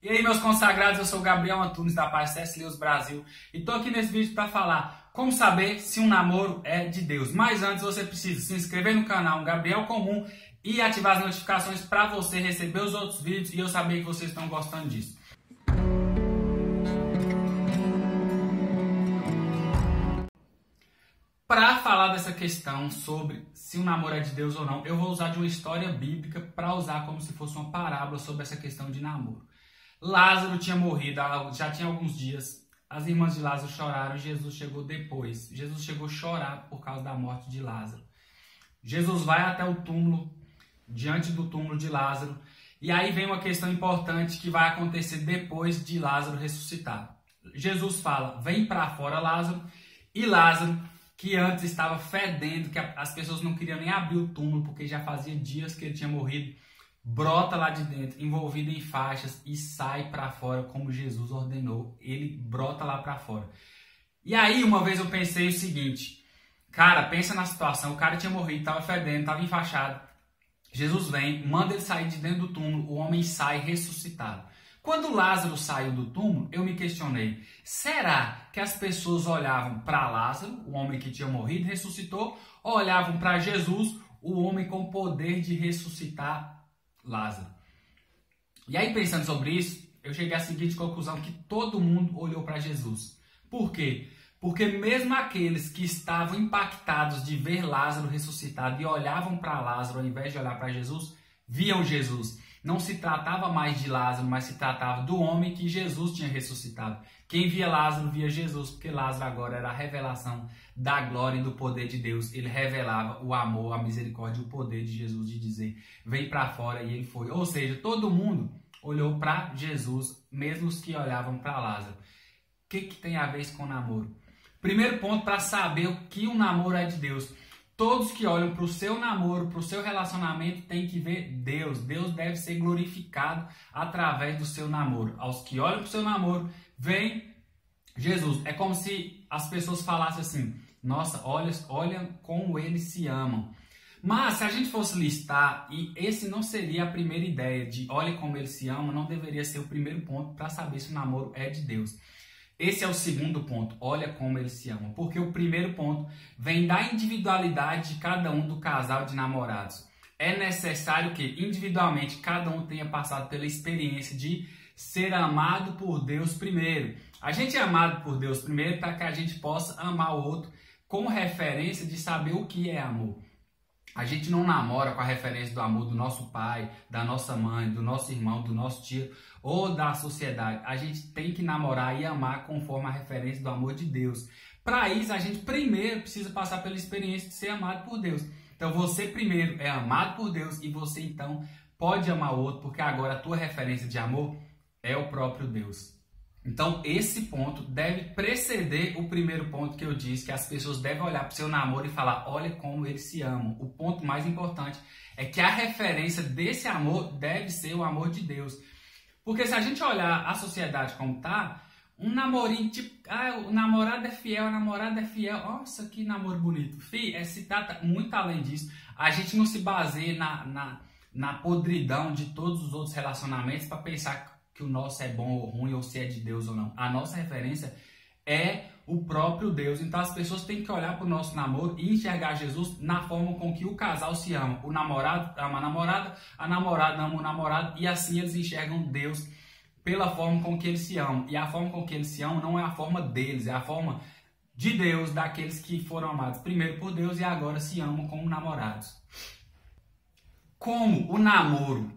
E aí, meus consagrados, eu sou o Gabriel Antunes da página C.S. Lewis Brasil e tô aqui nesse vídeo para falar como saber se um namoro é de Deus. Mas antes você precisa se inscrever no canal Gabriel Comum e ativar as notificações para você receber os outros vídeos e eu saber que vocês estão gostando disso. Para falar dessa questão sobre se um namoro é de Deus ou não, eu vou usar de uma história bíblica para usar como se fosse uma parábola sobre essa questão de namoro. Lázaro tinha morrido, já tinha alguns dias. As irmãs de Lázaro choraram e Jesus chegou depois. Jesus chegou a chorar por causa da morte de Lázaro. Jesus vai até o túmulo, diante do túmulo de Lázaro. E aí vem uma questão importante que vai acontecer depois de Lázaro ressuscitar. Jesus fala, vem para fora Lázaro. E Lázaro, que antes estava fedendo, que as pessoas não queriam nem abrir o túmulo, porque já fazia dias que ele tinha morrido, brota lá de dentro, envolvido em faixas e sai para fora como Jesus ordenou. Ele brota lá para fora. E aí uma vez eu pensei o seguinte, cara, pensa na situação, o cara tinha morrido, estava fedendo, estava enfaixado. Jesus vem, manda ele sair de dentro do túmulo, o homem sai ressuscitado. Quando Lázaro saiu do túmulo, eu me questionei, será que as pessoas olhavam para Lázaro, o homem que tinha morrido e ressuscitou, ou olhavam para Jesus, o homem com o poder de ressuscitar Lázaro? E aí, pensando sobre isso, eu cheguei à seguinte conclusão, que todo mundo olhou para Jesus. Por quê? Porque mesmo aqueles que estavam impactados de ver Lázaro ressuscitado e olhavam para Lázaro ao invés de olhar para Jesus, viam Jesus. Não se tratava mais de Lázaro, mas se tratava do homem que Jesus tinha ressuscitado. Quem via Lázaro via Jesus, porque Lázaro agora era a revelação da glória e do poder de Deus. Ele revelava o amor, a misericórdia e o poder de Jesus de dizer, vem para fora, e ele foi. Ou seja, todo mundo olhou para Jesus, mesmo os que olhavam para Lázaro. O que tem a ver isso com o namoro? Primeiro ponto para saber o que um namoro é de Deus. Todos que olham para o seu namoro, para o seu relacionamento, têm que ver Deus. Deus deve ser glorificado através do seu namoro. Aos que olham para o seu namoro, vem Jesus. É como se as pessoas falassem assim, nossa, olha como eles se amam. Mas se a gente fosse listar, e esse não seria a primeira ideia de olha como eles se amam, não deveria ser o primeiro ponto para saber se o namoro é de Deus. Esse é o segundo ponto, olha como eles se amam. Porque o primeiro ponto vem da individualidade de cada um do casal de namorados. É necessário que individualmente cada um tenha passado pela experiência de ser amado por Deus primeiro. A gente é amado por Deus primeiro para que a gente possa amar o outro com referência de saber o que é amor. A gente não namora com a referência do amor do nosso pai, da nossa mãe, do nosso irmão, do nosso tio ou da sociedade. A gente tem que namorar e amar conforme a referência do amor de Deus. Para isso, a gente primeiro precisa passar pela experiência de ser amado por Deus. Então, você primeiro é amado por Deus e você, então, pode amar o outro, porque agora a tua referência de amor é o próprio Deus. Então, esse ponto deve preceder o primeiro ponto que eu disse, que as pessoas devem olhar para o seu namoro e falar, olha como eles se amam. O ponto mais importante é que a referência desse amor deve ser o amor de Deus. Porque se a gente olhar a sociedade como tá, um namorinho tipo, o namorado é fiel, a namorada é fiel, nossa, que namoro bonito. Se trata muito além disso. A gente não se baseia na podridão de todos os outros relacionamentos para pensar que o nosso é bom ou ruim, ou se é de Deus ou não. A nossa referência é o próprio Deus. Então as pessoas têm que olhar para o nosso namoro e enxergar Jesus na forma com que o casal se ama. O namorado ama a namorada ama o namorado, e assim eles enxergam Deus pela forma com que eles se amam. E a forma com que eles se amam não é a forma deles, é a forma de Deus, daqueles que foram amados primeiro por Deus e agora se amam como namorados. Como o namoro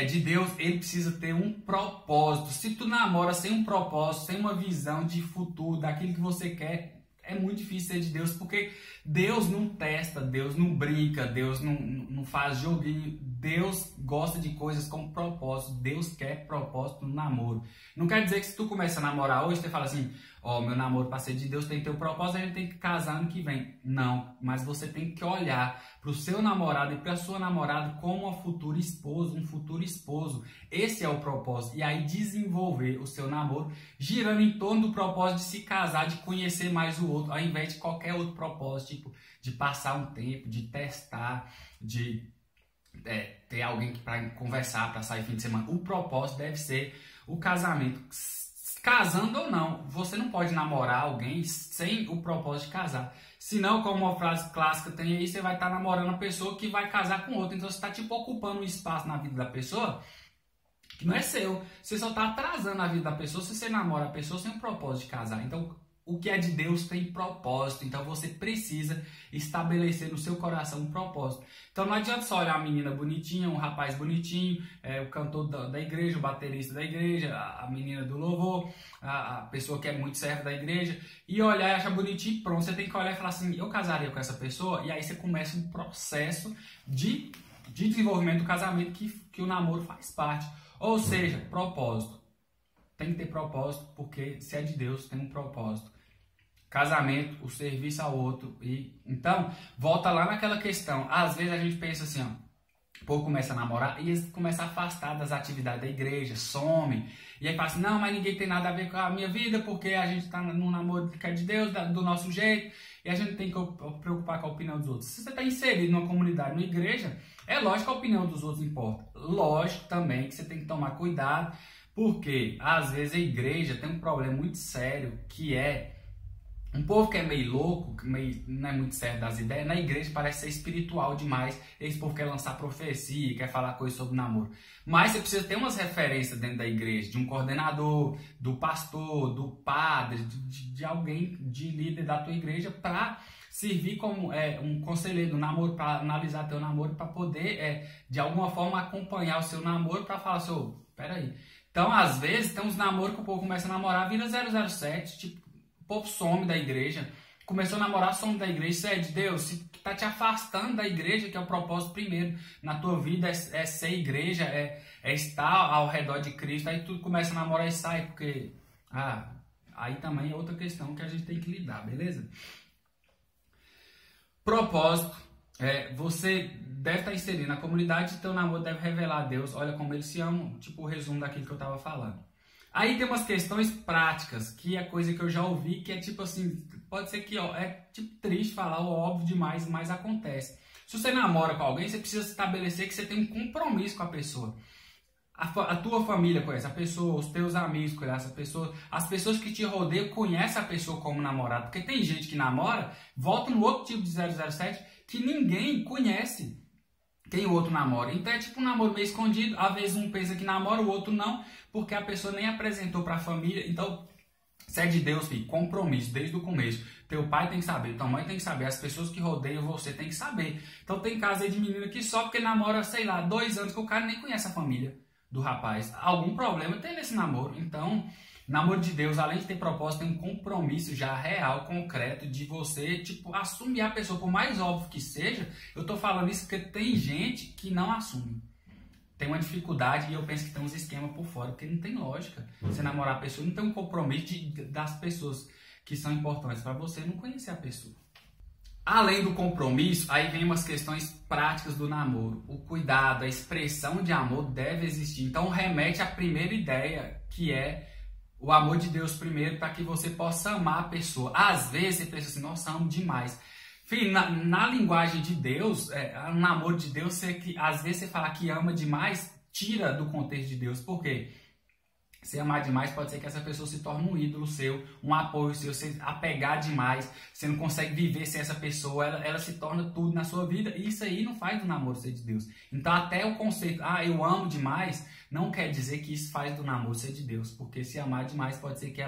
de Deus, ele precisa ter um propósito. Se tu namora sem um propósito, sem uma visão de futuro, daquilo que você quer, é muito difícil ser de Deus, porque Deus não testa, Deus não brinca, Deus não faz joguinho. Deus gosta de coisas com propósito. Deus quer propósito no namoro. Não quer dizer que se tu começa a namorar hoje, você fala assim, meu namoro para ser de Deus tem que ter um propósito, a gente tem que casar ano que vem. Não, mas você tem que olhar para o seu namorado e para a sua namorada como uma futura esposa, um futuro esposo. Esse é o propósito. E aí desenvolver o seu namoro girando em torno do propósito de se casar, de conhecer mais o outro, ao invés de qualquer outro propósito, tipo de passar um tempo, de testar, de ter alguém para conversar, para sair fim de semana. O propósito deve ser o casamento. Casando ou não, você não pode namorar alguém sem o propósito de casar. Senão, como uma frase clássica tem aí, você vai estar namorando uma pessoa que vai casar com outra. Então você está tipo ocupando um espaço na vida da pessoa que não é seu. Você só está atrasando a vida da pessoa se você namora a pessoa sem o propósito de casar. Então, o que é de Deus tem propósito. Então, você precisa estabelecer no seu coração um propósito. Então, não adianta só olhar uma menina bonitinha, um rapaz bonitinho, o cantor da igreja, o baterista da igreja, a menina do louvor, a pessoa que é muito serva da igreja, e olhar e achar bonitinho e pronto. Você tem que olhar e falar assim, eu casaria com essa pessoa? E aí você começa um processo de desenvolvimento do casamento que o namoro faz parte. Ou seja, propósito. Tem que ter propósito, porque se é de Deus, tem um propósito. Casamento, o serviço ao outro. Então, volta lá naquela questão. Às vezes a gente pensa assim, ó, o povo começa a namorar e eles começam a afastar das atividades da igreja, some. E aí fala assim, não, mas ninguém tem nada a ver com a minha vida, porque a gente está num namoro que é de Deus, do nosso jeito, e a gente tem que preocupar com a opinião dos outros. Se você está inserido numa comunidade, numa igreja, é lógico que a opinião dos outros importa. Lógico também que você tem que tomar cuidado, porque às vezes a igreja tem um problema muito sério, que é um povo que é meio louco, que não é muito certo das ideias, na igreja parece ser espiritual demais. Esse povo quer lançar profecia, quer falar coisas sobre namoro. Mas você precisa ter umas referências dentro da igreja, de um coordenador, do pastor, do padre, de alguém, de líder da tua igreja, para servir como um conselheiro do namoro, para analisar teu namoro, para poder, de alguma forma, acompanhar o seu namoro, para falar assim, oh, peraí. Então, às vezes, tem uns namoros que o povo começa a namorar, vira 007, tipo, o povo some da igreja, começou a namorar, some da igreja. Isso é de Deus, se está te afastando da igreja, que é o propósito primeiro na tua vida, é ser igreja, é estar ao redor de Cristo. Aí tu começa a namorar e sai, porque aí também é outra questão que a gente tem que lidar, beleza? Propósito, você deve estar inserido na comunidade, teu namoro deve revelar a Deus, olha como eles se amam, tipo o resumo daquilo que eu estava falando. Aí tem umas questões práticas, que é coisa que eu já ouvi, que é tipo assim, pode ser que é tipo triste falar o óbvio demais, mas acontece. Se você namora com alguém, você precisa estabelecer que você tem um compromisso com a pessoa. A tua família conhece a pessoa, os teus amigos conhecem a pessoa, as pessoas que te rodeiam conhecem a pessoa como namorado. Porque tem gente que namora, volta no outro tipo de 007, que ninguém conhece quem o outro namora. Então é tipo um namoro meio escondido, às vezes um pensa que namora, o outro não, porque a pessoa nem apresentou para a família. Então, se é de Deus, filho, compromisso desde o começo. Teu pai tem que saber, tua mãe tem que saber, as pessoas que rodeiam você tem que saber. Então tem caso aí de menina que só porque namora, sei lá, 2 anos que o cara nem conhece a família do rapaz. Algum problema tem nesse namoro. Então, namoro de Deus, além de ter propósito, tem um compromisso já real, concreto, de você, tipo, assumir a pessoa, por mais óbvio que seja. Eu tô falando isso porque tem gente que não assume. Tem uma dificuldade e eu penso que tem uns esquemas por fora, porque não tem lógica. Você namorar a pessoa, não tem um compromisso das pessoas que são importantes para você, não conhecer a pessoa. Além do compromisso, aí vem umas questões práticas do namoro. O cuidado, a expressão de amor deve existir. Então remete à primeira ideia, que é o amor de Deus primeiro, para que você possa amar a pessoa. Às vezes você pensa assim, nossa, amo demais. Filho, na linguagem de Deus, o namoro de Deus, às vezes você fala que ama demais, tira do contexto de Deus. Por quê? Se amar demais, pode ser que essa pessoa se torne um ídolo seu, um apoio seu, você apegar demais, você não consegue viver sem essa pessoa, ela se torna tudo na sua vida, e isso aí não faz do namoro ser de Deus. Então até o conceito, eu amo demais, não quer dizer que isso faz do namoro ser de Deus, porque se amar demais pode ser que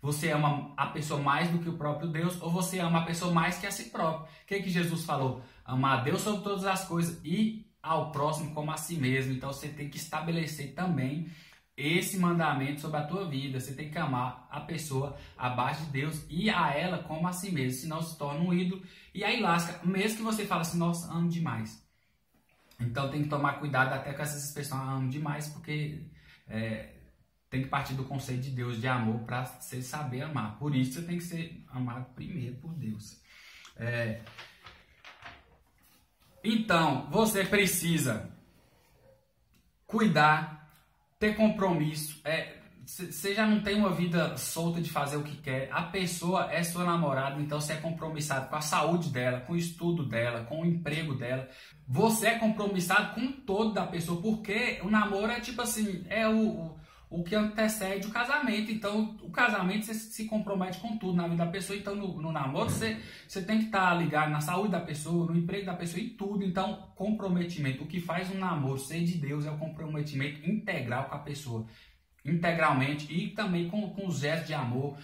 você ama a pessoa mais do que o próprio Deus, ou você ama a pessoa mais que a si próprio. O que Jesus falou? Amar a Deus sobre todas as coisas e ao próximo como a si mesmo. Então você tem que estabelecer também esse mandamento sobre a tua vida. Você tem que amar a pessoa abaixo de Deus e a ela como a si mesmo, senão se torna um ídolo e aí lasca, mesmo que você fale assim, nossa, amo demais. Então tem que tomar cuidado até com essas expressões, amo demais, porque tem que partir do conceito de Deus de amor para você saber amar. Por isso você tem que ser amado primeiro por Deus. Então você precisa cuidar, ter compromisso. Você já não tem uma vida solta de fazer o que quer. A pessoa é sua namorada, então você é compromissado com a saúde dela, com o estudo dela, com o emprego dela. Você é compromissado com o todo da pessoa, porque o namoro é tipo assim, o que antecede o casamento. Então, o casamento, você se compromete com tudo na vida da pessoa. Então, no namoro, você tem que estar ligado na saúde da pessoa, no emprego da pessoa e tudo. Então, comprometimento. O que faz um namoro ser de Deus é o comprometimento integral com a pessoa. Integralmente e também com os gestos de amor,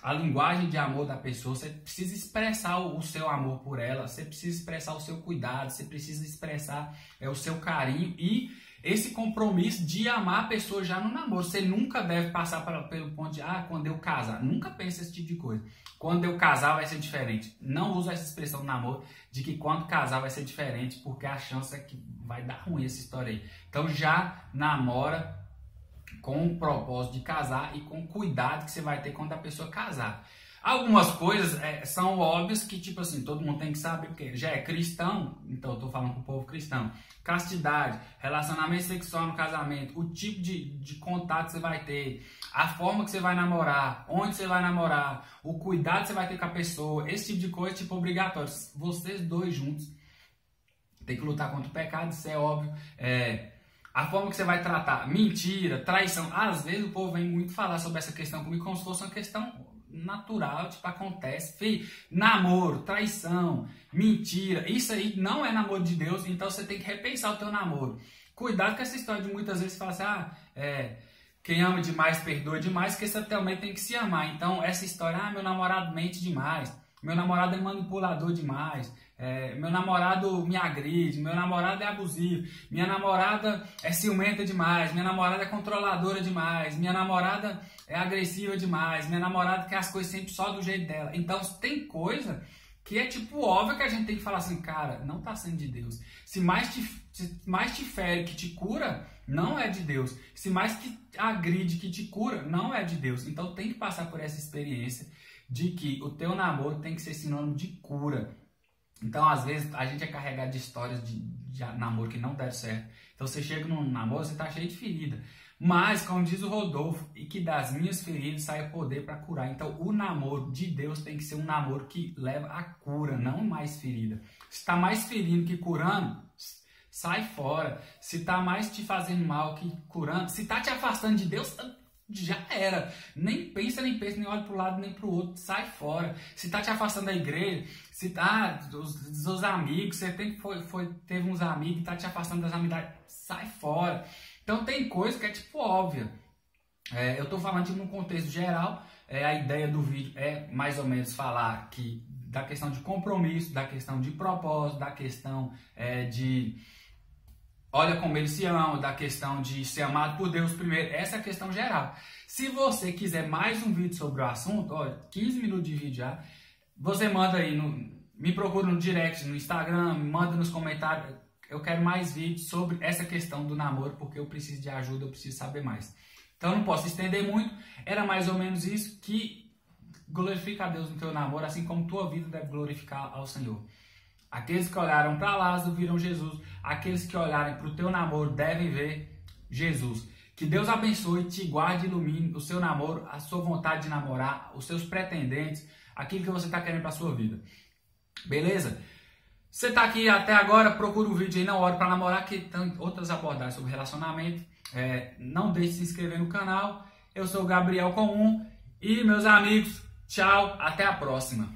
a linguagem de amor da pessoa. Você precisa expressar o seu amor por ela, você precisa expressar o seu cuidado, você precisa expressar o seu carinho e esse compromisso de amar a pessoa já no namoro. Você nunca deve passar pelo ponto de, quando eu casar. Nunca pense esse tipo de coisa. Quando eu casar vai ser diferente. Não usa essa expressão no namoro de que quando casar vai ser diferente, porque a chance é que vai dar ruim essa história aí. Então já namora com o propósito de casar e com o cuidado que você vai ter quando a pessoa casar. Algumas coisas são óbvias que, tipo assim, todo mundo tem que saber, porque já é cristão, então eu tô falando com o povo cristão. Castidade, relacionamento sexual no casamento, o tipo de contato que você vai ter, a forma que você vai namorar, onde você vai namorar, o cuidado que você vai ter com a pessoa, esse tipo de coisa, tipo, obrigatório. Vocês dois juntos tem que lutar contra o pecado, isso é óbvio. A forma que você vai tratar, mentira, traição. Às vezes o povo vem muito falar sobre essa questão comigo como se fosse uma questão natural, tipo, acontece. Filho, namoro, traição, mentira, isso aí não é namoro de Deus, então você tem que repensar o teu namoro. Cuidado com essa história de muitas vezes falar assim, quem ama demais perdoa demais, que você também tem que se amar. Então essa história, meu namorado mente demais, meu namorado é manipulador demais, meu namorado me agride, meu namorado é abusivo, minha namorada é ciumenta demais, minha namorada é controladora demais, minha namorada é agressiva demais, minha namorada quer as coisas sempre só do jeito dela. Então tem coisa que é tipo óbvio que a gente tem que falar assim, cara, não tá sendo de Deus. Se mais te fere que te cura, não é de Deus. Se mais te agride que te cura, não é de Deus. Então tem que passar por essa experiência de que o teu namoro tem que ser sinônimo de cura. Então, às vezes, a gente é carregado de histórias de namoro que não deram certo. Então, você chega num namoro, você tá cheio de ferida. Mas, como diz o Rodolfo, e que das minhas feridas sai poder para curar. Então, o namoro de Deus tem que ser um namoro que leva à cura, não mais ferida. Se tá mais ferindo que curando, sai fora. Se tá mais te fazendo mal que curando, se tá te afastando de Deus, já era. Nem pensa, nem olha para o lado, nem para o outro. Sai fora. Se tá te afastando da igreja, se tá dos amigos, você teve uns amigos que tá te afastando das amizades, sai fora. Então tem coisa que é tipo óbvia. Eu tô falando tipo, num contexto geral. A ideia do vídeo é mais ou menos falar que da questão de compromisso, da questão de propósito, da questão de olha como eles se amam, da questão de ser amado por Deus primeiro, essa é a questão geral. Se você quiser mais um vídeo sobre o assunto, olha, 15 minutos de vídeo já, você manda aí, me procura no direct, no Instagram, me manda nos comentários, eu quero mais vídeos sobre essa questão do namoro, porque eu preciso de ajuda, eu preciso saber mais. Então eu não posso estender muito, era mais ou menos isso, que glorifica a Deus no teu namoro, assim como tua vida deve glorificar ao Senhor. Aqueles que olharam para Lázaro viram Jesus. Aqueles que olharem para o teu namoro devem ver Jesus. Que Deus abençoe, te guarde e ilumine o seu namoro, a sua vontade de namorar, os seus pretendentes, aquilo que você está querendo para a sua vida. Beleza? Você está aqui até agora, procura um vídeo aí na hora para namorar, que tem outras abordagens sobre relacionamento. Não deixe de se inscrever no canal. Eu sou o Gabriel Comum e meus amigos, tchau, até a próxima.